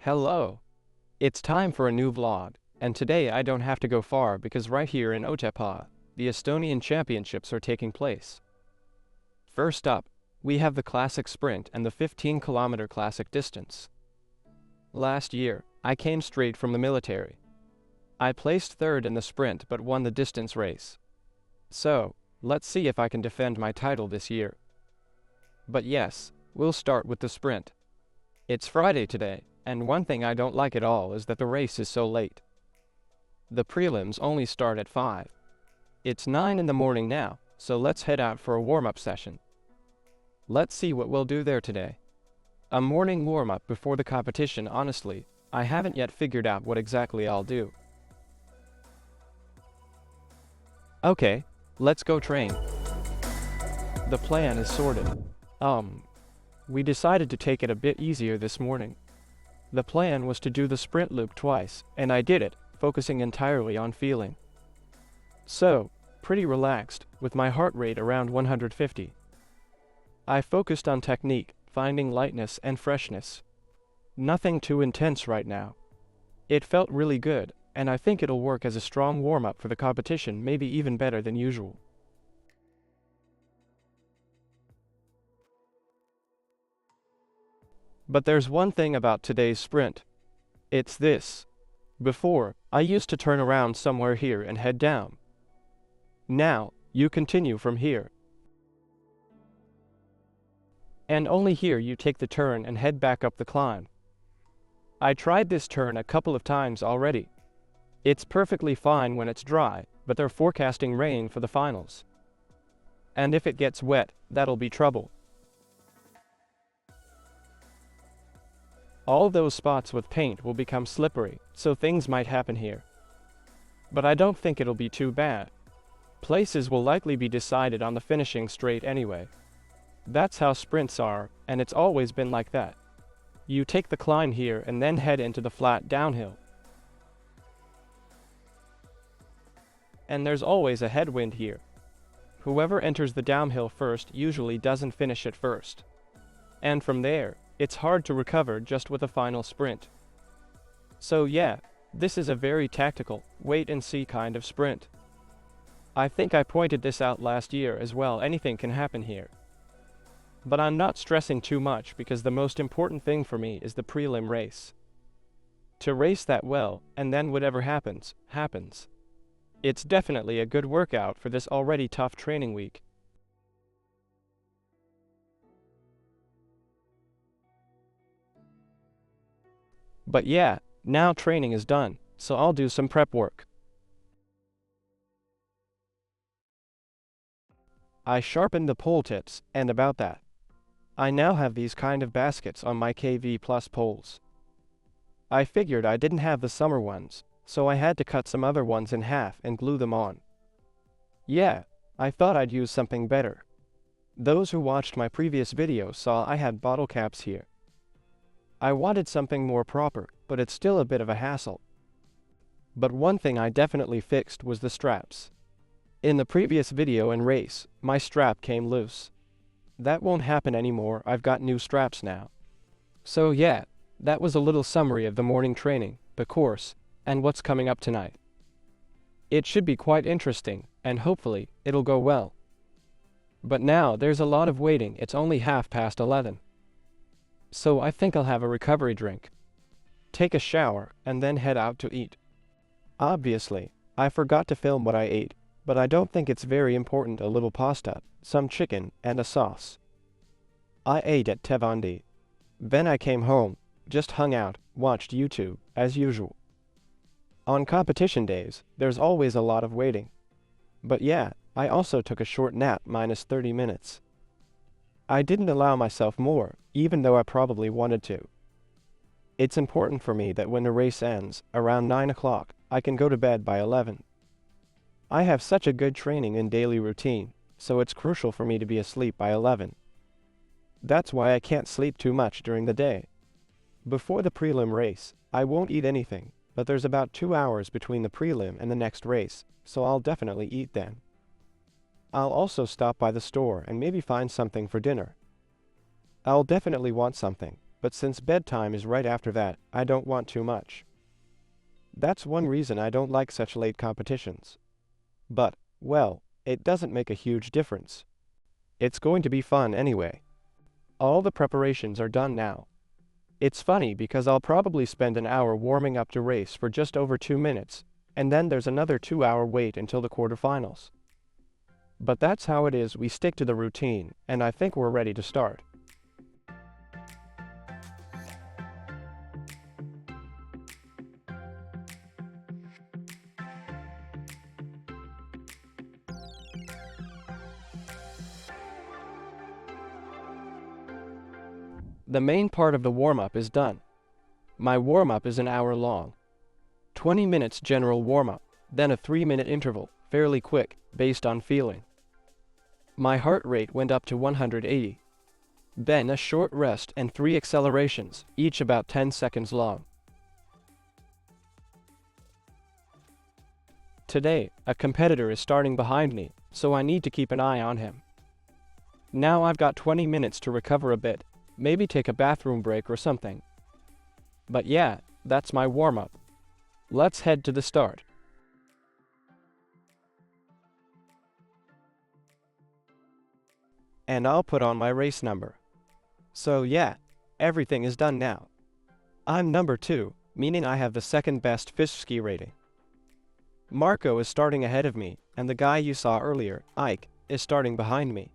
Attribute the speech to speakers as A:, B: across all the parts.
A: Hello! It's time for a new vlog, and today I don't have to go far because right here in Otepää, the Estonian championships are taking place. First up, we have the classic sprint and the 15-kilometer classic distance. Last year, I came straight from the military. I placed third in the sprint but won the distance race. So, let's see if I can defend my title this year. But yes, we'll start with the sprint. It's Friday today, and one thing I don't like at all is that the race is so late. The prelims only start at 5. It's 9 in the morning now, so let's head out for a warm-up session. Let's see what we'll do there today. A morning warm-up before the competition. Honestly, I haven't yet figured out what exactly I'll do. Okay, let's go train. The plan is sorted. We decided to take it a bit easier this morning. The plan was to do the sprint loop twice, and I did it, focusing entirely on feeling. So, pretty relaxed, with my heart rate around 150. I focused on technique, finding lightness and freshness. Nothing too intense right now. It felt really good, and I think it'll work as a strong warm-up for the competition, maybe even better than usual. But there's one thing about today's sprint. It's this. Before, I used to turn around somewhere here and head down. Now, you continue from here. And only here you take the turn and head back up the climb. I tried this turn a couple of times already. It's perfectly fine when it's dry, but they're forecasting rain for the finals. And if it gets wet, that'll be trouble. All those spots with paint will become slippery, so things might happen here. But I don't think it'll be too bad. Places will likely be decided on the finishing straight anyway. That's how sprints are, and it's always been like that. You take the climb here and then head into the flat downhill. And there's always a headwind here. Whoever enters the downhill first usually doesn't finish it first. And from there, it's hard to recover just with a final sprint. So yeah, this is a very tactical, wait-and-see kind of sprint. I think I pointed this out last year as well. Anything can happen here. But I'm not stressing too much because the most important thing for me is the prelim race. To race that well, and then whatever happens, happens. It's definitely a good workout for this already tough training week. But yeah, now training is done, so I'll do some prep work. I sharpened the pole tips, and about that. I now have these kind of baskets on my KV Plus poles. I figured I didn't have the summer ones, so I had to cut some other ones in half and glue them on. Yeah, I thought I'd use something better. Those who watched my previous video saw I had bottle caps here. I wanted something more proper, but it's still a bit of a hassle. But one thing I definitely fixed was the straps. In the previous video and race, my strap came loose. That won't happen anymore. I've got new straps now. So yeah, that was a little summary of the morning training, the course, and what's coming up tonight. It should be quite interesting, and hopefully, it'll go well. But now there's a lot of waiting. It's only 11:30. So I think I'll have a recovery drink, take a shower, and then head out to eat. Obviously, I forgot to film what I ate, but I don't think it's very important. A little pasta, some chicken, and a sauce. I ate at Tevandi. Then I came home, just hung out, watched YouTube, as usual. On competition days, there's always a lot of waiting. But yeah, I also took a short nap minus 30 minutes. I didn't allow myself more, even though I probably wanted to. It's important for me that when the race ends, around 9 o'clock, I can go to bed by 11. I have such a good training and daily routine, so it's crucial for me to be asleep by 11. That's why I can't sleep too much during the day. Before the prelim race, I won't eat anything, but there's about 2 hours between the prelim and the next race, so I'll definitely eat then. I'll also stop by the store and maybe find something for dinner. I'll definitely want something, but since bedtime is right after that, I don't want too much. That's one reason I don't like such late competitions. But, well, it doesn't make a huge difference. It's going to be fun anyway. All the preparations are done now. It's funny because I'll probably spend an hour warming up to race for just over 2 minutes, and then there's another 2-hour wait until the quarterfinals. But that's how it is, we stick to the routine, and I think we're ready to start. The main part of the warm-up is done. My warm-up is an hour long. 20 minutes general warm-up, then a 3-minute interval, fairly quick, based on feeling. My heart rate went up to 180. Then a short rest and 3 accelerations, each about 10 seconds long. Today, a competitor is starting behind me, so I need to keep an eye on him. Now I've got 20 minutes to recover a bit, maybe take a bathroom break or something. But yeah, that's my warm-up. Let's head to the start. And I'll put on my race number. So yeah, everything is done now. I'm number 2, meaning I have the second best fish ski rating. Marco is starting ahead of me, and the guy you saw earlier, Ike, is starting behind me.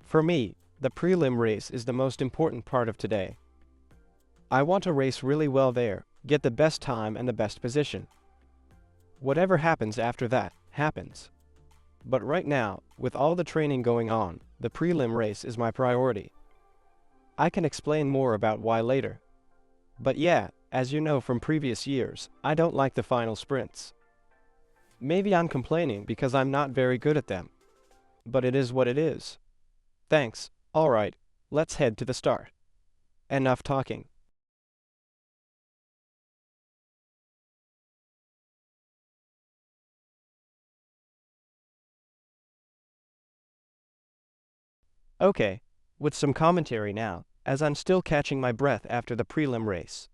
A: For me, the prelim race is the most important part of today. I want to race really well there, get the best time and the best position. Whatever happens after that, happens. But right now, with all the training going on, the prelim race is my priority. I can explain more about why later. But yeah, as you know from previous years, I don't like the final sprints. Maybe I'm complaining because I'm not very good at them. But it is what it is. Thanks. Alright, let's head to the start. Enough talking. Okay, with some commentary now, as I'm still catching my breath after the prelim race.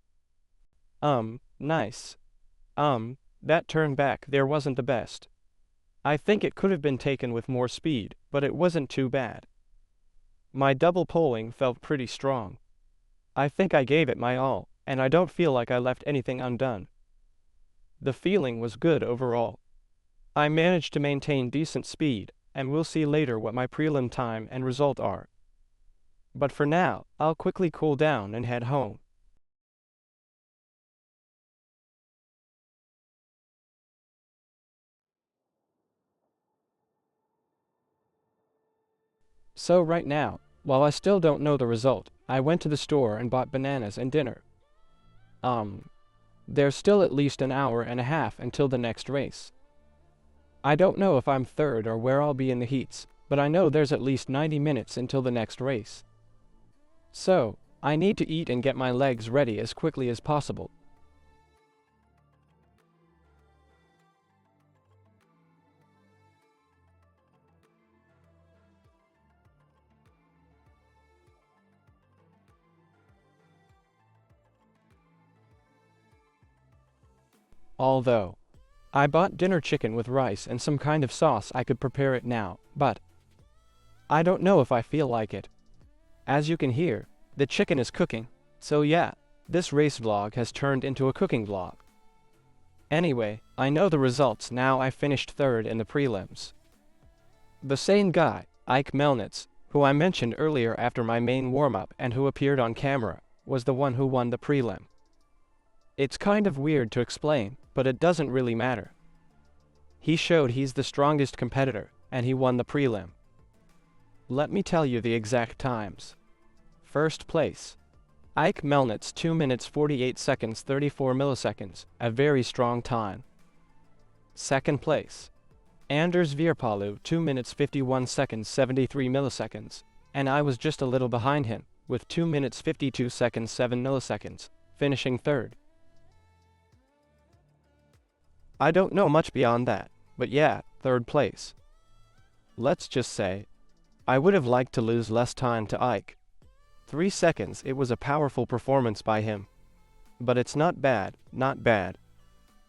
A: Nice. That turn back there wasn't the best. I think it could have been taken with more speed, but it wasn't too bad. My double poling felt pretty strong. I think I gave it my all, and I don't feel like I left anything undone. The feeling was good overall. I managed to maintain decent speed, and we'll see later what my prelim time and result are. But for now, I'll quickly cool down and head home. So right now, while I still don't know the result, I went to the store and bought bananas and dinner. There's still at least an hour and a half until the next race. I don't know if I'm third or where I'll be in the heats, but I know there's at least 90 minutes until the next race. So, I need to eat and get my legs ready as quickly as possible. Although, I bought dinner chicken with rice and some kind of sauce, I could prepare it now, but I don't know if I feel like it. As you can hear, the chicken is cooking, so yeah, this race vlog has turned into a cooking vlog. Anyway, I know the results now. I finished third in the prelims. The same guy, Ike Melnitz, who I mentioned earlier after my main warm-up and who appeared on camera, was the one who won the prelim. It's kind of weird to explain, but it doesn't really matter. He showed he's the strongest competitor, and he won the prelim. Let me tell you the exact times. First place, Ike Melnitz 2 minutes 48 seconds 34 milliseconds, a very strong time. Second place, Anders Vierpalu 2 minutes 51 seconds 73 milliseconds, and I was just a little behind him, with 2 minutes 52 seconds 7 milliseconds, finishing third. I don't know much beyond that, but yeah, third place. Let's just say, I would have liked to lose less time to Ike. 3 seconds. It was a powerful performance by him. But it's not bad, not bad.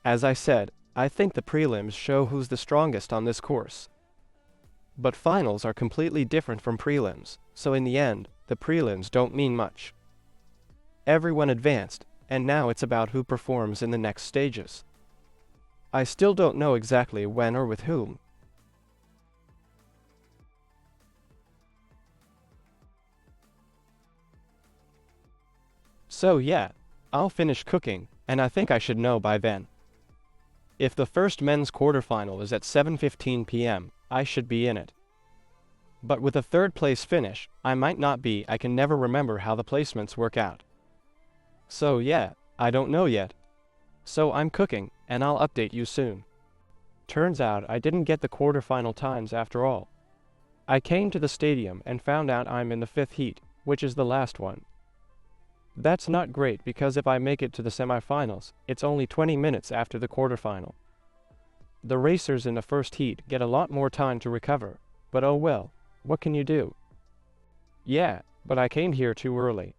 A: As I said, I think the prelims show who's the strongest on this course. But finals are completely different from prelims, so in the end, the prelims don't mean much. Everyone advanced, and now it's about who performs in the next stages. I still don't know exactly when or with whom. So yeah, I'll finish cooking, and I think I should know by then. If the first men's quarterfinal is at 7:15 p.m., I should be in it. But with a third place finish, I might not be. I can never remember how the placements work out. So yeah, I don't know yet. So I'm cooking, and I'll update you soon. Turns out I didn't get the quarterfinal times after all. I came to the stadium and found out I'm in the 5th heat, which is the last one. That's not great because if I make it to the semifinals, it's only 20 minutes after the quarterfinal. The racers in the first heat get a lot more time to recover, but oh well, what can you do? Yeah, but I came here too early.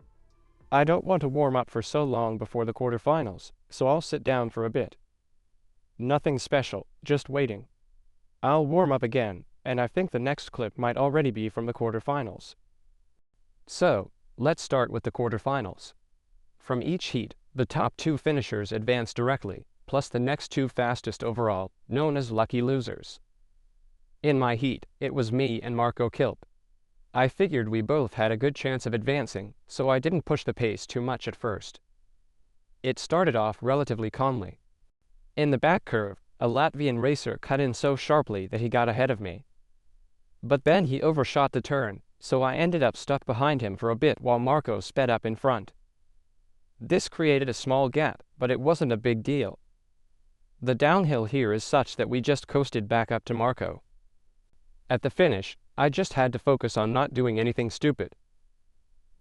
A: I don't want to warm up for so long before the quarterfinals, so I'll sit down for a bit. Nothing special, just waiting. I'll warm up again, and I think the next clip might already be from the quarterfinals. So, let's start with the quarterfinals. From each heat, the top 2 finishers advance directly, plus the next 2 fastest overall, known as lucky losers. In my heat, it was me and Marco Kilp. I figured we both had a good chance of advancing, so I didn't push the pace too much at first. It started off relatively calmly. In the back curve, a Latvian racer cut in so sharply that he got ahead of me. But then he overshot the turn, so I ended up stuck behind him for a bit while Marco sped up in front. This created a small gap, but it wasn't a big deal. The downhill here is such that we just coasted back up to Marco. At the finish, I just had to focus on not doing anything stupid.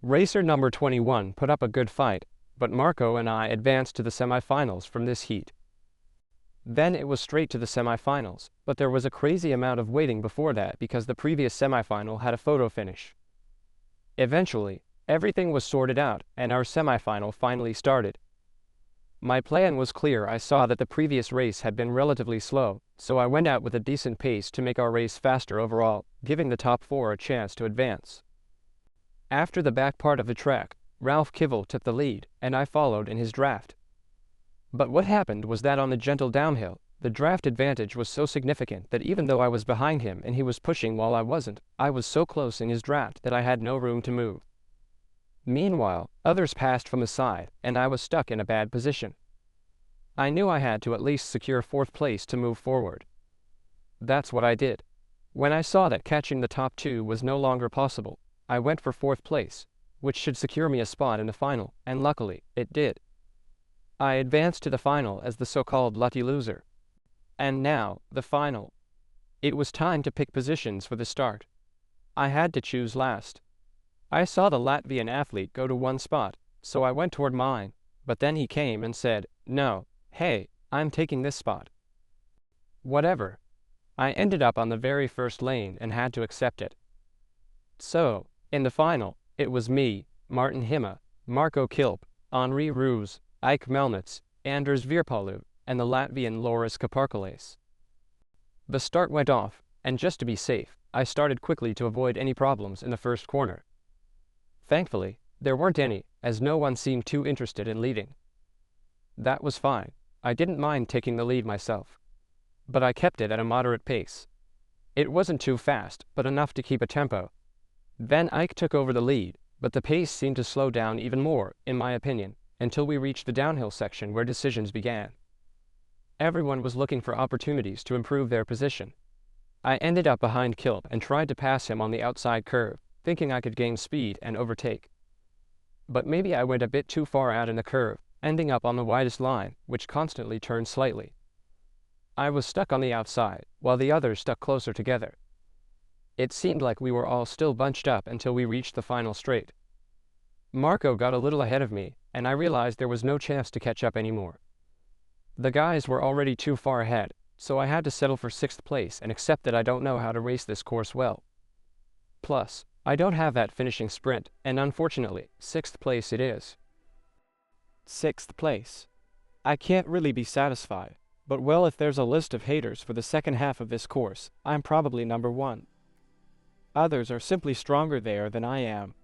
A: Racer number 21 put up a good fight, but Marco and I advanced to the semifinals from this heat. Then it was straight to the semifinals, but there was a crazy amount of waiting before that because the previous semifinal had a photo finish. Eventually, everything was sorted out and our semifinal finally started. My plan was clear. I saw that the previous race had been relatively slow, so I went out with a decent pace to make our race faster overall, giving the top 4 a chance to advance. After the back part of the track, Ralph Kivel took the lead, and I followed in his draft. But what happened was that on the gentle downhill, the draft advantage was so significant that even though I was behind him and he was pushing while I wasn't, I was so close in his draft that I had no room to move. Meanwhile, others passed from the side, and I was stuck in a bad position. I knew I had to at least secure 4th place to move forward. That's what I did. When I saw that catching the top 2 was no longer possible, I went for 4th place, which should secure me a spot in the final, and luckily, it did. I advanced to the final as the so-called lucky loser. And now, the final. It was time to pick positions for the start. I had to choose last. I saw the Latvian athlete go to one spot, so I went toward mine, but then he came and said, "No, hey, I'm taking this spot." Whatever. I ended up on the very first lane and had to accept it. So, in the final, it was me, Martin Hima, Marco Kilp, Henri Roos, Ike Melnitz, Anders Virpalu, and the Latvian Loris Kaparkalis. The start went off, and just to be safe, I started quickly to avoid any problems in the first corner. Thankfully, there weren't any, as no one seemed too interested in leading. That was fine. I didn't mind taking the lead myself. But I kept it at a moderate pace. It wasn't too fast, but enough to keep a tempo. Then Ike took over the lead, but the pace seemed to slow down even more, in my opinion, until we reached the downhill section where decisions began. Everyone was looking for opportunities to improve their position. I ended up behind Kilp and tried to pass him on the outside curve, thinking I could gain speed and overtake. But maybe I went a bit too far out in the curve, ending up on the widest line, which constantly turned slightly. I was stuck on the outside, while the others stuck closer together. It seemed like we were all still bunched up until we reached the final straight. Marco got a little ahead of me, and I realized there was no chance to catch up anymore. The guys were already too far ahead, so I had to settle for 6th place and accept that I don't know how to race this course well. Plus,
B: I don't have that finishing sprint, and unfortunately, 6th place it is.
A: 6th place. I can't really be satisfied, but well, if there's a list of haters for the second half of this course, I'm probably number 1. Others are simply stronger there than I am.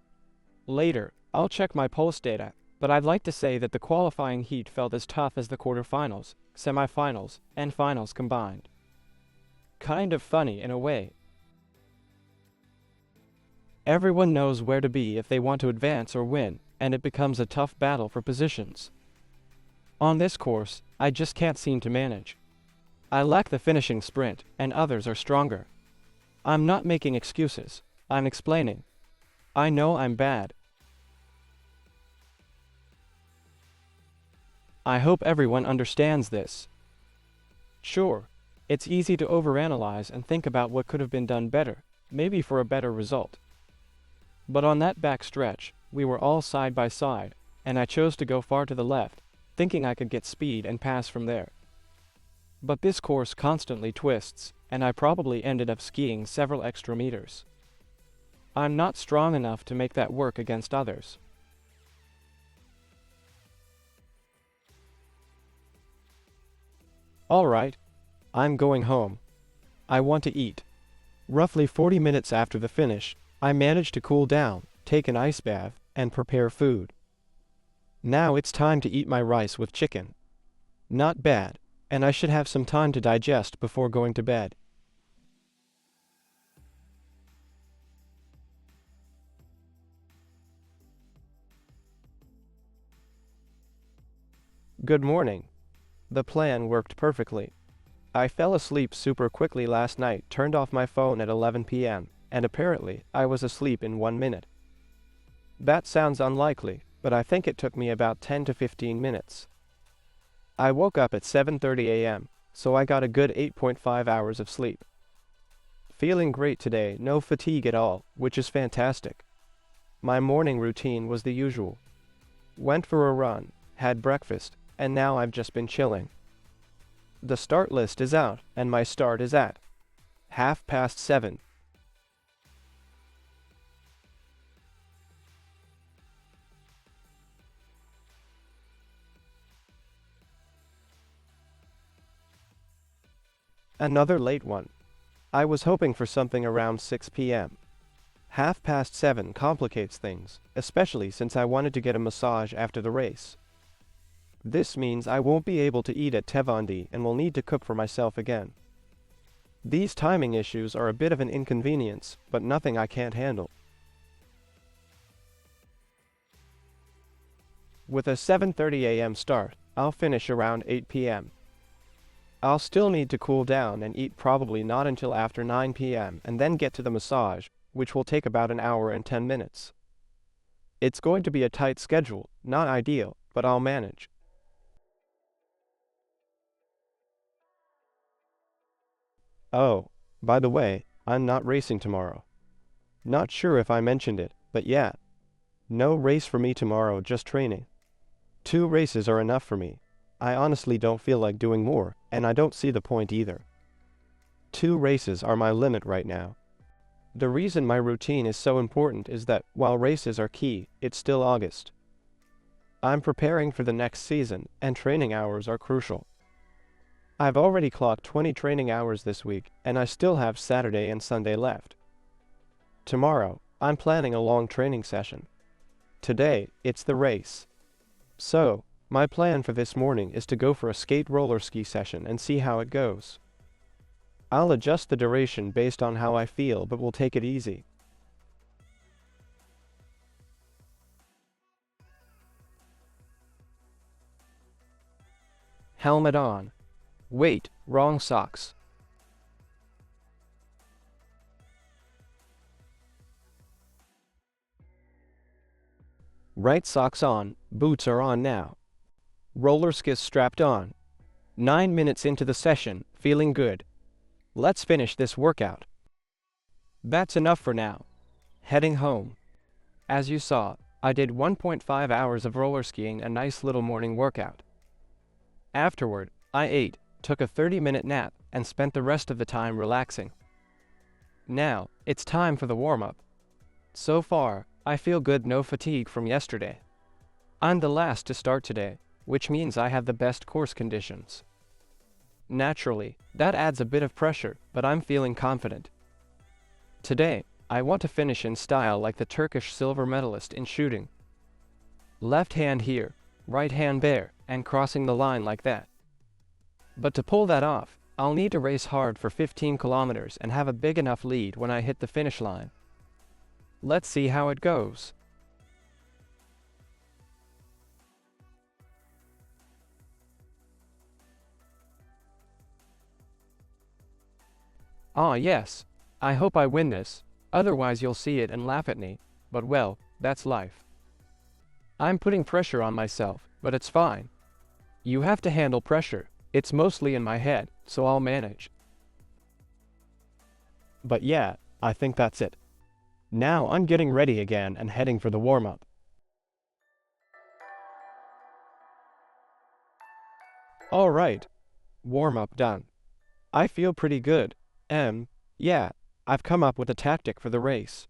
A: Later, I'll check my pulse data, but I'd like to say that the qualifying heat felt as tough as the quarterfinals, semifinals, and finals combined. Kind of funny in a way. Everyone knows where to be if they want to advance or win, and it becomes a tough battle for positions. On this course, I just can't seem to manage. I lack the finishing sprint, and others are stronger. I'm not making excuses, I'm explaining. I know I'm bad. I hope everyone understands this. Sure, it's easy to overanalyze and think about what could have been done better, maybe for a better result. But on that back stretch, we were all side by side, and I chose to go far to the left, thinking I could get speed and pass from there. But this course constantly twists, and I probably ended up skiing several extra meters. I'm not strong enough to make that work against others. Alright, I'm going home. I want to eat. Roughly 40 minutes after the finish, I managed to cool down, take an ice bath, and prepare food. Now it's time to eat my rice with chicken. Not bad, and I should have some time to digest before going to bed. Good morning. The plan worked perfectly. I fell asleep super quickly last night, turned off my phone at 11 p.m., and apparently I was asleep in 1 minute. That sounds unlikely, but I think it took me about 10 to 15 minutes. I woke up at 7:30 a.m., so I got a good 8.5 hours of sleep. Feeling great today, no fatigue at all, which is fantastic. My morning routine was the usual. Went for a run, had breakfast, and now I've just been chilling. The start list is out, and my start is at 7:30. Another late one. I was hoping for something around 6 p.m. 7:30 complicates things, especially since I wanted to get a massage after the race. This means I won't be able to eat at Tevandi and will need to cook for myself again. These timing issues are a bit of an inconvenience, but nothing I can't handle. With a 7:30 a.m. start, I'll finish around 8 p.m. I'll still need to cool down and eat probably not until after 9 p.m. and then get to the massage, which will take about an hour and 10 minutes. It's going to be a tight schedule, not ideal, but I'll manage. Oh, by the way, I'm not racing tomorrow. Not sure if I mentioned it, but yeah. No race for me tomorrow, just training. 2 races are enough for me. I honestly don't feel like doing more, and I don't see the point either. 2 races are my limit right now. The reason my routine is so important is that, while races are key, it's still August. I'm preparing for the next season, and training hours are crucial. I've already clocked 20 training hours this week, and I still have Saturday and Sunday left. Tomorrow, I'm planning a long training session. Today, it's the race. So, my plan for this morning is to go for a skate roller ski session and see how it goes. I'll adjust the duration based on how I feel, but we'll take it easy. Helmet on. Wait, wrong socks. Right socks on, boots are on now. Roller skis strapped on. 9 minutes into the session, feeling good. Let's finish this workout. That's enough for now. Heading home. As you saw, I did 1.5 hours of roller skiing, a nice little morning workout. Afterward, I ate, took a 30-minute nap, and spent the rest of the time relaxing. Now, it's time for the warm-up. So far, I feel good, no fatigue from yesterday. I'm the last to start today, which means I have the best course conditions. Naturally, that adds a bit of pressure, but I'm feeling confident. Today, I want to finish in style like the Turkish silver medalist in shooting. Left hand here, right hand there, and crossing the line like that. But to pull that off, I'll need to race hard for 15 kilometers and have a big enough lead when I hit the finish line. Let's see how it goes. Ah yes, I hope I win this, otherwise you'll see it and laugh at me, but well, that's life. I'm putting pressure on myself, but it's fine. You have to handle pressure, it's mostly in my head, so I'll manage. But yeah, I think that's it. Now I'm getting ready again and heading for the warm-up. Alright, warm-up done. I feel pretty good. Yeah, I've come up with a tactic for the race.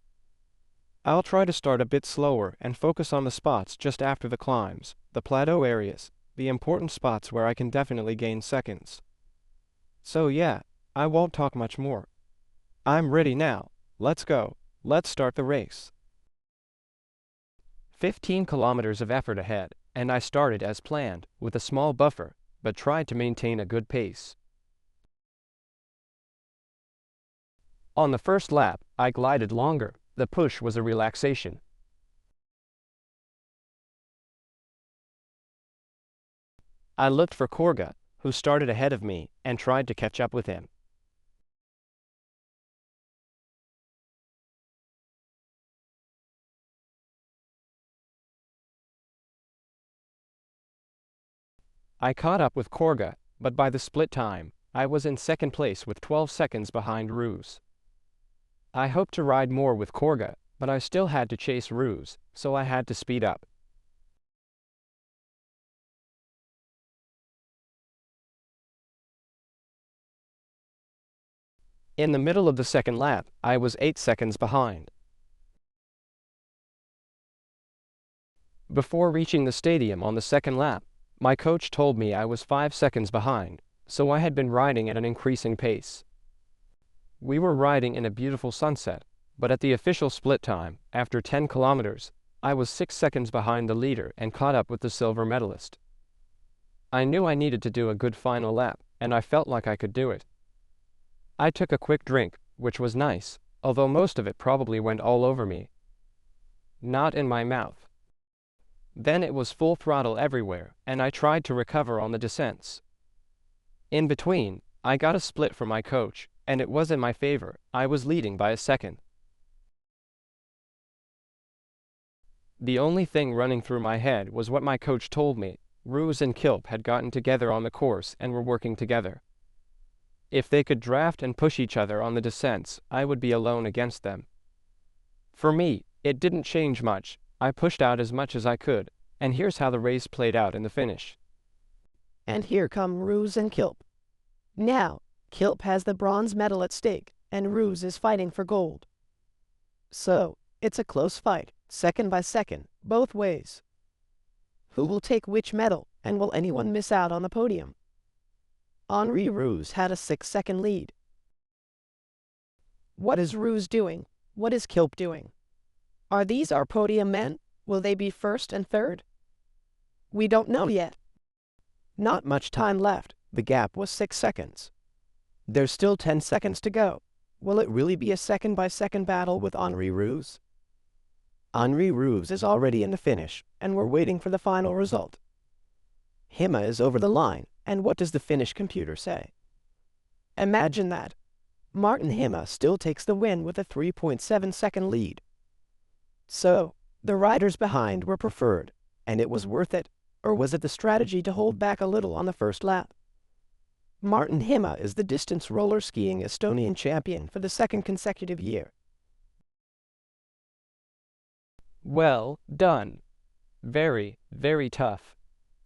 A: I'll try to start a bit slower and focus on the spots just after the climbs, the plateau areas, the important spots where I can definitely gain seconds. So yeah, I won't talk much more. I'm ready now, let's go, let's start the race. 15 kilometers of effort ahead, and I started as planned, with a small buffer, but tried to maintain a good pace. On the first lap, I glided longer. The push was a relaxation. I looked for Korga, who started ahead of me, and tried to catch up with him. I caught up with Korga, but by the split time, I was in second place with 12 seconds behind Ruse. I hoped to ride more with Korga, but I still had to chase Ruse, so I had to speed up. In the middle of the second lap, I was 8 seconds behind. Before reaching the stadium on the second lap, my coach told me I was 5 seconds behind, so I had been riding at an increasing pace. We were riding in a beautiful sunset, but at the official split time, after 10 kilometers, I was 6 seconds behind the leader and caught up with the silver medalist. I knew I needed to do a good final lap, and I felt like I could do it. I took a quick drink, which was nice, although most of it probably went all over me. Not in my mouth. Then it was full throttle everywhere, and I tried to recover on the descents. In between, I got a split from my coach, and it was in my favor. I was leading by a second. The only thing running through my head was what my coach told me. Ruse and Kilp had gotten together on the course and were working together. If they could draft and push each other on the descents, I would be alone against them. For me, it didn't change much. I pushed out as much as I could, and here's how the race played out in the finish.
C: And here come Ruse and Kilp. Now, Kilp has the bronze medal at stake, and Ruse is fighting for gold. So, it's a close fight, second by second, both ways. Who will take which medal, and will anyone miss out on the podium? Henri Ruse had a 6-second lead. What is Ruse doing? What is Kilp doing? Are these our podium men? Will they be first and third? We don't know yet. Not much time left. The gap was 6 seconds. There's still 10 seconds to go. Will it really be a second-by-second battle with Henri Ruse? Henri Ruse is already in the finish, and we're waiting for the final result. Hima is over the line, and what does the Finnish computer say? Imagine that. Martin Hima still takes the win with a 3.7-second lead. So, the riders behind were preferred, and it was worth it, or was it the strategy to hold back a little on the first lap? Martin Hima is the distance roller skiing Estonian champion for the second consecutive year.
B: Well done. Very, very tough.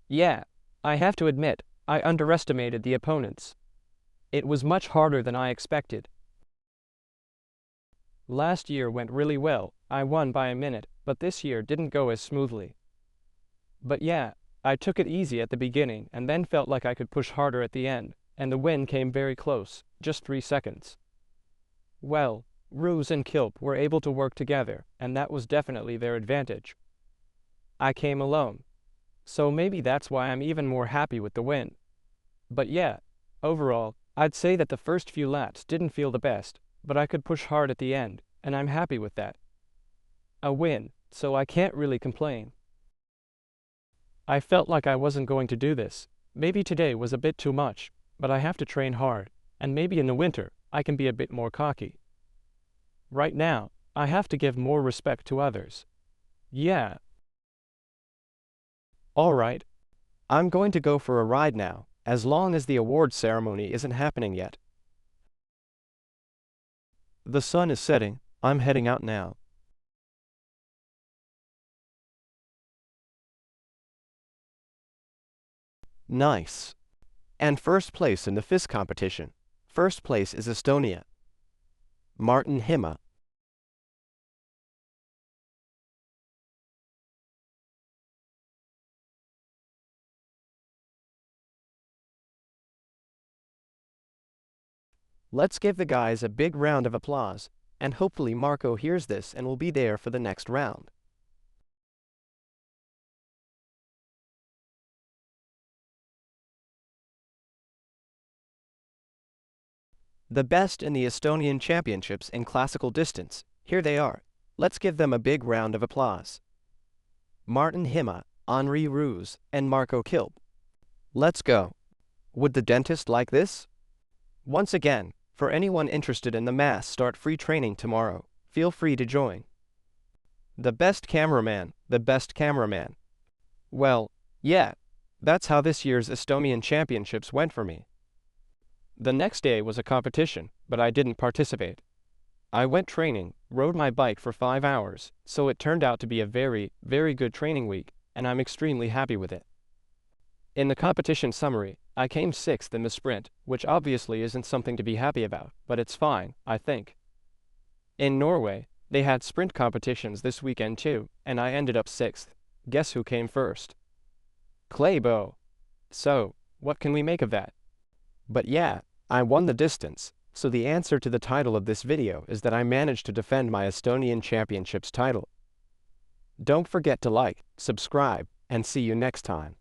B: Yeah, I have to admit, I underestimated the opponents. It was much harder than I expected. Last year went really well. I won by a minute, but this year didn't go as smoothly. But yeah, I took it easy at the beginning and then felt like I could push harder at the end, and the win came very close, just 3 seconds. Well, Ruse and Kilp were able to work together, and that was definitely their advantage. I came alone. So maybe that's why I'm even more happy with the win. But yeah, overall, I'd say that the first few laps didn't feel the best, but I could push hard at the end, and I'm happy with that. A win, so I can't really complain. I felt like I wasn't going to do this. Maybe today was a bit too much, but I have to train hard, and maybe in the winter, I can be a bit more cocky. Right now, I have to give more respect to others. Yeah.
A: Alright. I'm going to go for a ride now, as long as the awards ceremony isn't happening yet. The sun is setting, I'm heading out now. Nice. And first place in the FIS competition. First place is Estonia. Martin Hima. Let's give the guys a big round of applause, and hopefully Marco hears this and will be there for the next round. The best in the Estonian championships in classical distance, here they are. Let's give them a big round of applause. Martin Hima, Henri Ruse, and Marco Kilp. Let's go. Would the dentist like this? Once again, for anyone interested in the mass start free training tomorrow, feel free to join. The best cameraman, the best cameraman. Well, yeah, that's how this year's Estonian championships went for me. The next day was a competition, but I didn't participate. I went training, rode my bike for 5 hours, so it turned out to be a very, very good training week, and I'm extremely happy with it. In the competition summary, I came 6th in the sprint, which obviously isn't something to be happy about, but it's fine, I think. In Norway, they had sprint competitions this weekend too, and I ended up 6th. Guess who came first? Klæbo. So, what can we make of that? But yeah, I won the distance, so the answer to the title of this video is that I managed to defend my Estonian Championships title. Don't forget to like, subscribe, and see you next time.